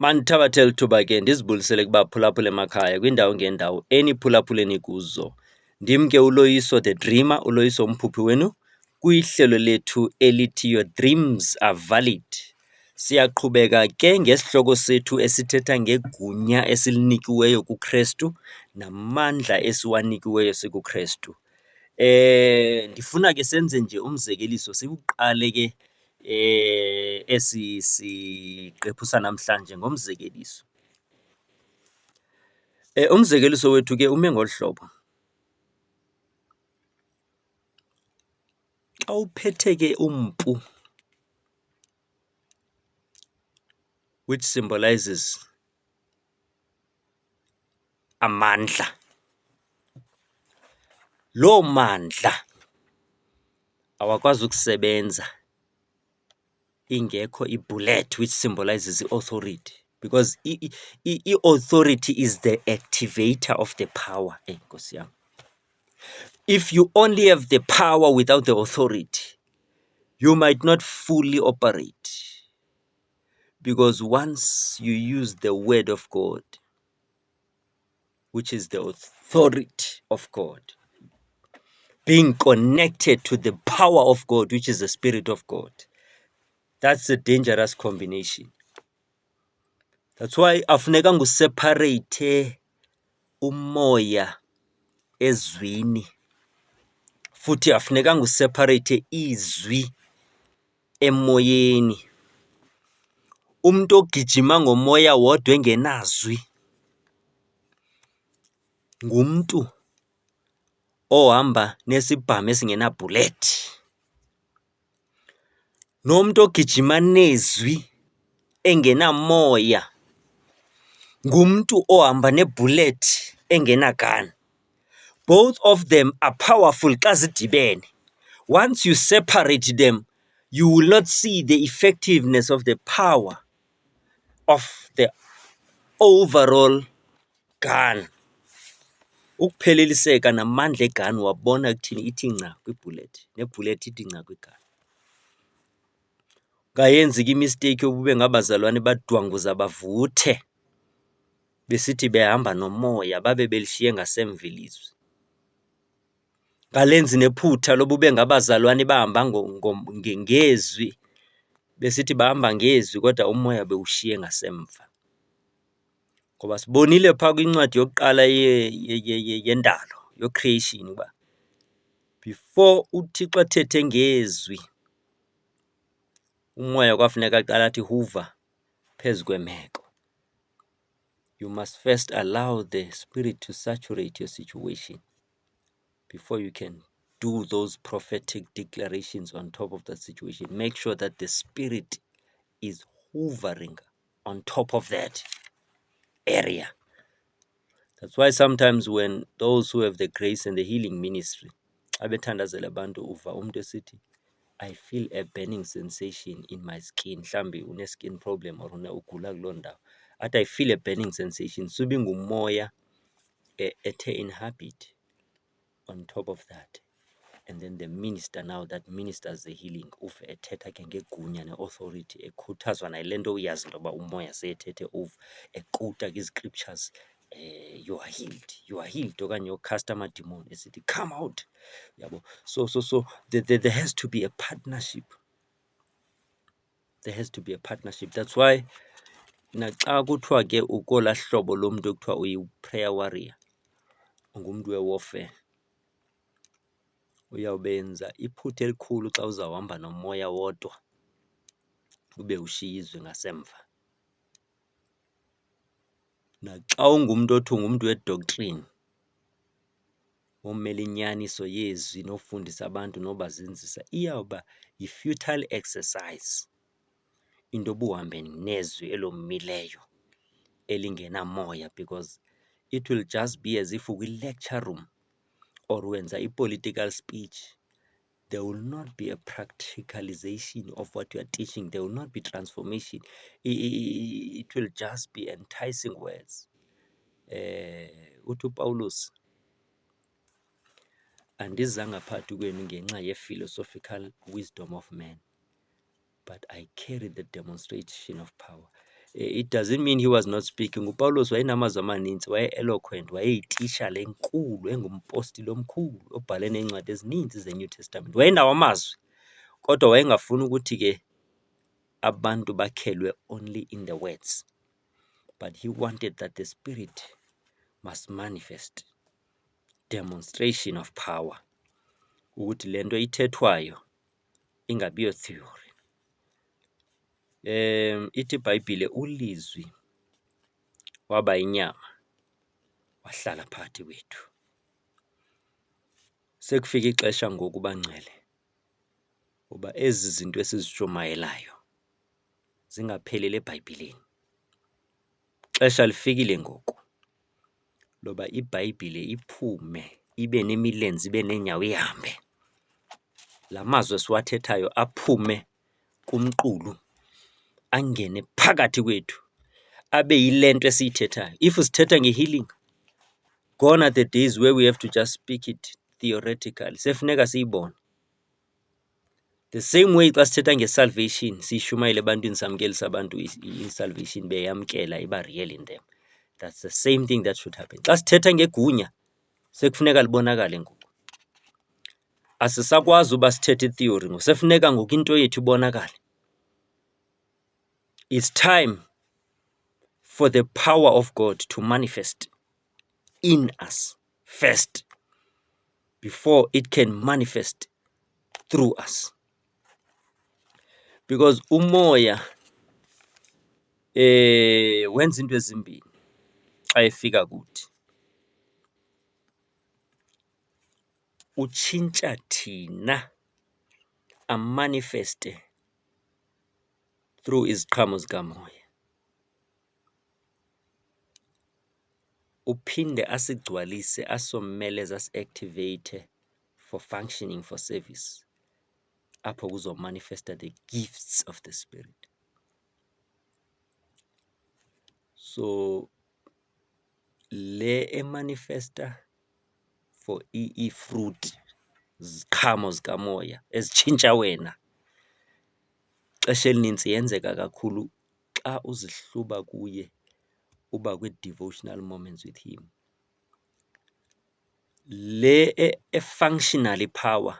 Mandithabathele ithuba ke ndizibulisele kubaphulaphula emakhaya kwindawo ngeendawo eniphulaphule nikuzo. Ndim ke uLoyiso the Dreamer, uLoyiso umphuphi wenu, kwihlelo lethu elithi Your Dreams Are Valid. Siyaqhubeka ke ngesihloko sethu esithetha ngegunya esilinikiweyo kuKrestu namandla esiwanikiweyo sikuKrestu. Ndifuna ke senze nje umzekeliso siwuqale ke esi siqephu sanamhlanje ngomzekeliso. Umzekeliso wethu ke ume ngolu hlobo. Xa uphethe ke umpu, which symbolizes amandla, loo mandla awakwazi ukusebenza ingekho ibullet, which symbolizes authority, because authority is the activator of the power. Nkosi yam. If you only have the power without the authority, you might not fully operate, because once you use the word of God, which is the authority of God, being connected to the power of God, which is the Spirit of God, that's a dangerous combination. That's why afuneka nguseparate umoya ezwini, futhi afuneka nguseparate izwi emoyeni. Umuntu ogijima ngomoya wodwa engenazwi ngumntu ohamba nesibhamu esingenabhulethi. Nomuntu ogijima nezwi engenamoya ngumntu ohamba nebhulethi engenagun. Both of them are powerful xa zidibene. Once you separate them, you will not see the effectiveness of the power of the overall gun. Ukupheleliseka namandla egun wabona kuthini ithi nca kwibhulethi, nebhulethi ithi nca kwigun. Ngayenzi ke imisteyikhi yobube ngabazalwane badwanguza bavuthe besithi behamba nomoya babe belishiye ngasemva ilizwi. Ngalenzi nephutha lobube ngabazalwane bahamba ngezwi besithi bahamba ngezwi kodwa umoya bewushiye ngasemva. Ngoba sibonile phaa kwincwadi yokuqala yendalo, yo-creation, uba before uThixo athethe ngezwi, umoya kwafuneka aqala athi hover phezu kwemeko. You must first allow the Spirit to saturate your situation before you can do those prophetic declarations on top of that situation. Make sure that the Spirit is hovering on top of that area. That's why sometimes when those who have the grace and the healing ministry, abethandazela abantu uva umuntu esithi, I feel a burning sensation in my skin. Mhlambi une-skin problem or ugula kuloo ndawo. Athi I feel a burning sensation. Sube ngumoya ethe inhabit on top of that. And then the minister now that ministers the healing uve ethetha ke ngegunya ne-authority, ekhuthazwa nayile nto uyazi into yoba umoya seyethethe over, ekota kwi-scriptures, you are healed, you are healed, okanye yokhasta amademon esithi come out. Yabo. So there has to be a partnership. There has to be a partnership. That's why naxa kuthiwa ke ukola hlobo lomntu ekuthiwa uyi-prayer warrior, ungumntu we-warfare, uyawubenza iphutha elikhulu xa uzawuhamba nomoya wodwa ube ushiya izwi ngasemva. Naxa ungumntu othi ungumntu we-doctrine, omele inyaniso yezwi nofundisa abantu nobazinzisa, iyawuba yi-futile exercise into buhambe nezwi elomileyo elingenamoya, because it will just be as if ukwi-lecture room or wenza i-political speech. There will not be a practicalization of what you are teaching. There will not be transformation. It will just be enticing words. Uthi uPawulos, andizanga phakathi kwenu ngenxa ye-philosophical wisdom of man, but I carry the demonstration of power. It doesn't mean he was not speaking. UPawulos wayenamazwi amaninzi, waye-eloquent, wayeyitisha lenkulu, engumpostile omkhulu obhale neencwadi ezininzi ze-New Testament. Wayenawo amazwi, kodwa wayengafuni ukuthi ke abantu bakhelwe only in the words, but he wanted that the Spirit must manifest, demonstration of power, ukuthi lento ithethwayo ingabiyo theory. Ithi iBhayibhile ulizwi waba inyama wahlala phakathi kwethu. Sekufika ixesha ngoku bangcwele uba ezi zinto esizishumayelayo zingapheleli eBhayibhileni. Ixesha lifikile ngoku loba iBhayibhile iphume, ibe nemilenze, ibe neenyawo, ihambe. La mazwi esiwathethayo aphume kumqulu, angene phakathi kwethu, abe yile nto esiyithethayo. If sithetha nge-healing, gone are the days where we have to just speak it theoretically. Sefuneka siyibone. The same way xa sithetha nge-salvation, siyishumayela ebantwini, samkelisa abantu i-salvation beyamkela, iba real in them. That's the same thing that should happen. Xa sithetha ngegunya, sekufuneka libonakale ngoku. Asisakwazi uba sithethe itheory ngoku, sefuneka ngoku into yethu ibonakale. It's time for the power of God to manifest in us first before it can manifest through us. Because umoya wenza into ezimbini xa efika kuthi. Utshintsha thina, amanifeste through iziqhamo zikamoya. Uphinde asigcwalise, asomeleze, asi-activate for functioning, for service. Apho kuzomanifesta the gifts of the Spirit. So le emanifesta for i-fruit, ziqhamo zikamoya ezitshintsha wena, ixesha elinintsi yenzeka kakhulu xa uzihluba kuye, uba kwi-devotional moments with him. Le e-functional power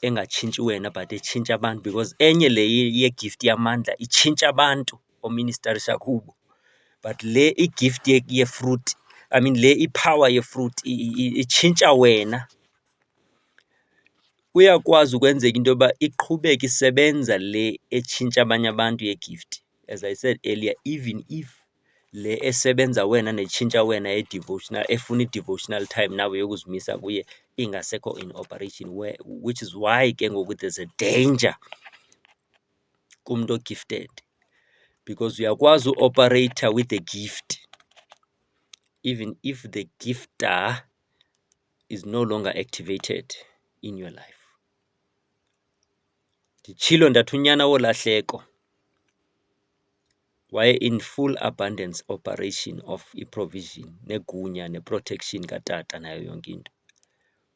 engatshintshi wena but etshintsha abantu, because enye le ye-gift yamandla itshintsha abantu oministarisha kubo, but le i-gift ye-fruit, I mean le i-power ye-fruit itshintsha wena. Kuyakwazi ukwenzeka into yoba iqhubeke isebenza le etshintsha abanye abantu ye-gift. As I said earlier, even if le esebenza wena netshintsha wena ye-devotional, efuna i-devotional time nawe yokuzimisa kuye, ingasekho in operation, which is why ke ngoku there's a danger kumntu o-gifted, because uyakwazi u-operator with the gift even if the gifter is no longer activated in your life. Nditshilo ndathi unyana wolahleko waye in full abundance operation of i-provision negunya ne-protection katata nayo yonke into.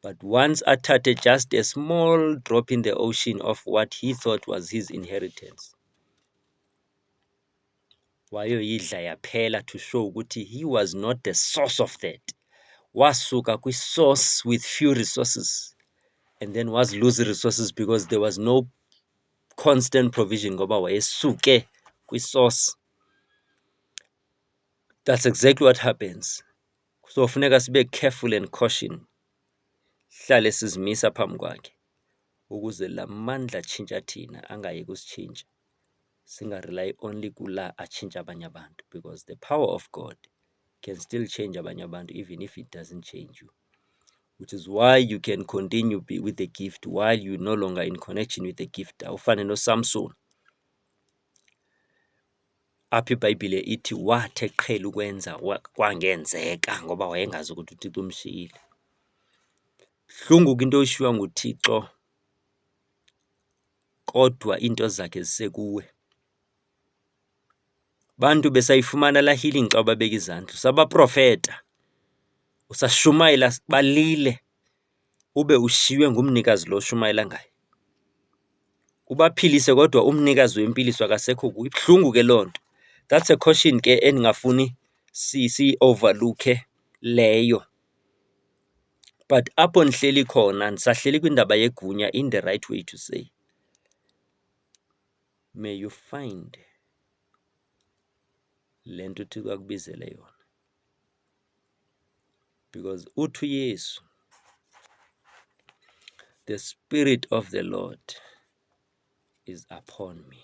But once athathe just a small drop in the ocean of what he thought was his inheritance, wayoyidla yaphela, to show ukuthi he was not the source of that. Wasuka kwi-source with few resources and then was lose resources because there was no constant provision ngoba wayesuke kwi-source. That's exactly what happens. So funeka sibe careful and caution, hlale sizimisa phambi kwakhe ukuze la mandla atshintsha thina angayeki usitshintsha, singarely only kula atshintsha abanye abantu, because the power of God can still change abanye abantu even if it doesn't change you, which is why you can continue with the gift while you're no longer in connection with the gift. Awufane noSamson, apha iBhayibhile ithi wathi eqhela ukwenza kwangenzeka ngoba wayengazi ukuthi uThixo umshiyile. Buhlungu ke into oyishiywa nguThixo kodwa into zakhe zisekuwe. Bantu besayifumana la healing xa babeka izandla, sabaprofeta, usashumayela balile, ube ushiywe ngumnikazi lo ushumayela ngaye. Ubaphilise kodwa umnikazi wempiliso akasekho kuye. Ibuhlungu ke loo nto. That's a caution ke endingafuni si overlook leyo. But apho ndihleli khona ndisahleli kwindaba yegunya, in the right way to say, may you find le nto uThixo akubizele yona, because uthi uYesu, the Spirit of the Lord is upon me,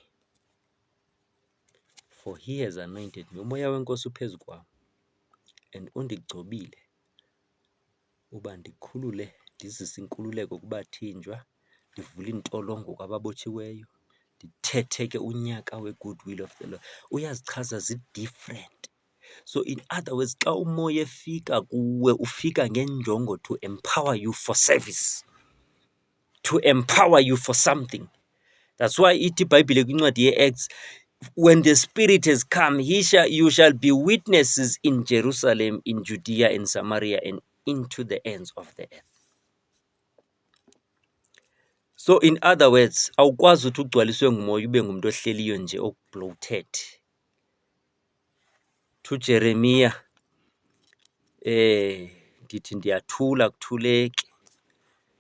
for he has anointed me. Umoya wenkosi uphezu kwam and undigcobile uba ndikhulule, ndizise inkululeko kubathinjwa, ndivule iintolongo kwababotshiweyo, ndithethe ke unyaka we-goodwill of the Lord. Uyazichaza zi-different. So in other words, xa umoya efika kuwe ufika ngenjongo to empower you for service, to empower you for something. That's why ithi iBhayibhile kwincwadi ye-Acts, when the Spirit has come, you shall be witnesses in Jerusalem, in Judea, in Samaria, and into the ends of the earth. So in other words, awukwazi ukuthi ugcwaliswe ngumoya ube ngumuntu ohleliyo nje bloated. To Jeremiah, ndithi ndiyathula kuthuleki,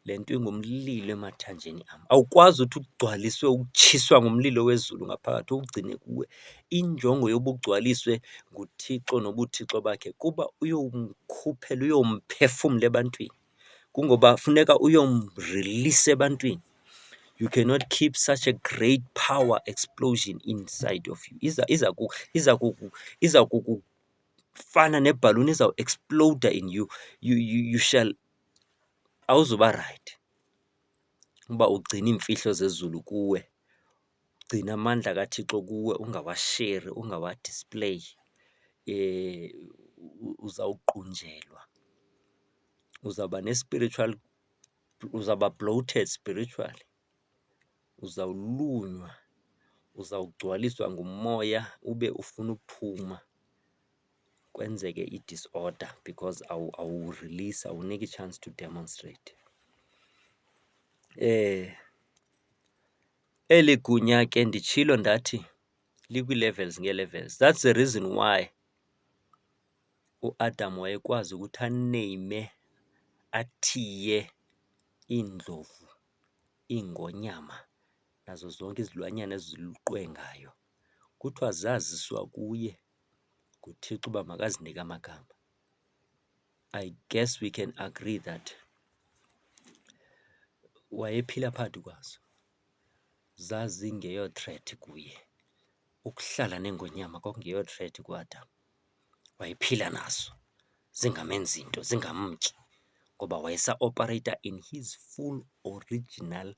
le nto ingumlilo emathanjeni am. Awukwazi ukuthi ugcwaliswe utshiswa ngumlilo wezulu ngaphakathi ugcine kuwe. Injongo yobugcwaliswe nguThixo nobuthixo bakhe kuba uyomkhuphela, uyomphefumla ebantwini, kungoba funeka uyomrelease ebantwini. You cannot keep such a great power explosion inside of you. Iza kukufana nebhaluni, iza explode in you. You shall, awuzuba right uba ugcina iimfihlo zezulu kuwe, ugcina amandla kaThixo kuwe, ungawasheri, ungawadisplay. Uzawuqunjelwa, uzawuba ne-spiritual, uzawuba bloated spiritually, uzawulunywa, uzawugcwaliswa ngumoya ube ufuna uphuma, kwenzeke i-disorder because awurelease, awuniki i-chance to demonstrate. Eli gunya ke nditshilo ndathi likwii-levels ngee-levels. That's the reason why uAdam wayekwazi ukuthi aneyime, athiye iindlovu, iingonyama, nazo zonke izilwanyana eziluqwengayo. Kuthiwa zaziswa kuye nguThixo uba makazinike amagama. I guess we can agree that wayephila phakathi kwazo, zazingeyo-threat kuye. Ukuhlala neengonyama kwakungeyo-threat kuAdam, wayephila nazo, zingamenzi nto, zingamtyi, ngoba wayesa-operata in his full original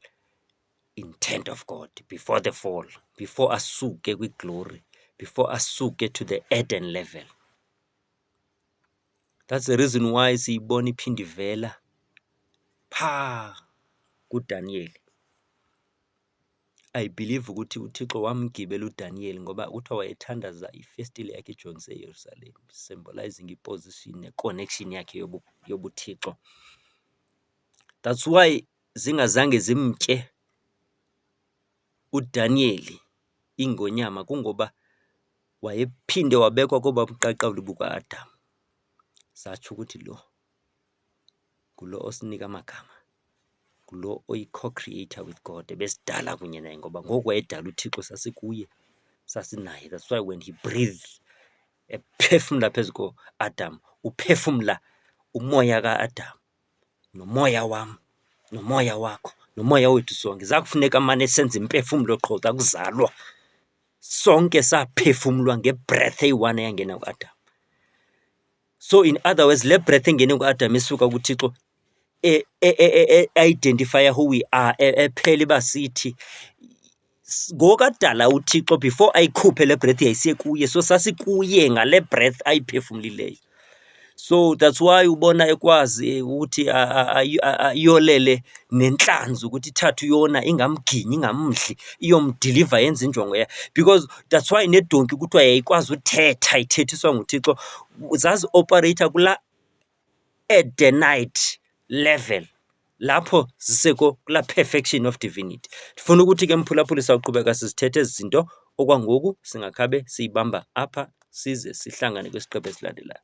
intent of God before the fall, before asuke kwi-glory, before asuke to the Eden level. That's the reason why siyibona iphinda ivela phaa kuDaniel. I believe ukuthi uThixo wamgibela uDaniel ngoba kuthiwa wayethandaza ifestile yakhe ejongise eYerusalem, symbolizing iposition ne-connection yakhe yobuthixo. That's why zingazange zimtye uDaniel iingonyama, kungoba wayephinde wabekwa koba buqaqawuli buka-Adam. Satsho ukuthi lo ngulo osinika amagama, ngulo oyi-co-creator with God, ebesidala kunye naye, ngoba ngoku wayedala uThixo sasikuye, sasinaye. That's why when he breathed, ephefumla phezu ko-Adam, uphefumla umoya ka-Adam, nomoya wam, nomoya wakho, nomoya wethu sonke. Zakufuneka mane senza imphefumlo qho xa kuzalwa, sonke saphefumlwa nge-breath eyi-one eyangena ku-Adam. So in other words, le breath engene ku-Adam isuka kuThixo, identify who we are, ephela iba sithi ngokadala uThixo before ayikhuphe le breath yayisiye kuye, so sasikuye ngale breath ayiphefumlileyo. So that's why ubona ekwazi ukuthi ayolele nenhlanzi ukuthi ithathe uyona ingamginyi, ingamdli, iyomdiliva yenze injongo yayo, because that's why nedonki kuthiwa yayikwazi uthetha, ithethiswa nguThixo. Zazi-operata kula Edenite level, lapho ziseko kula perfection of divinity. Ndifuna ukuthi ke mphulaphuli sawuqhubeka sizithethe ezi zinto okwangoku singakhabe siyibamba apha size sihlangane kwisiqephu esilandelayo.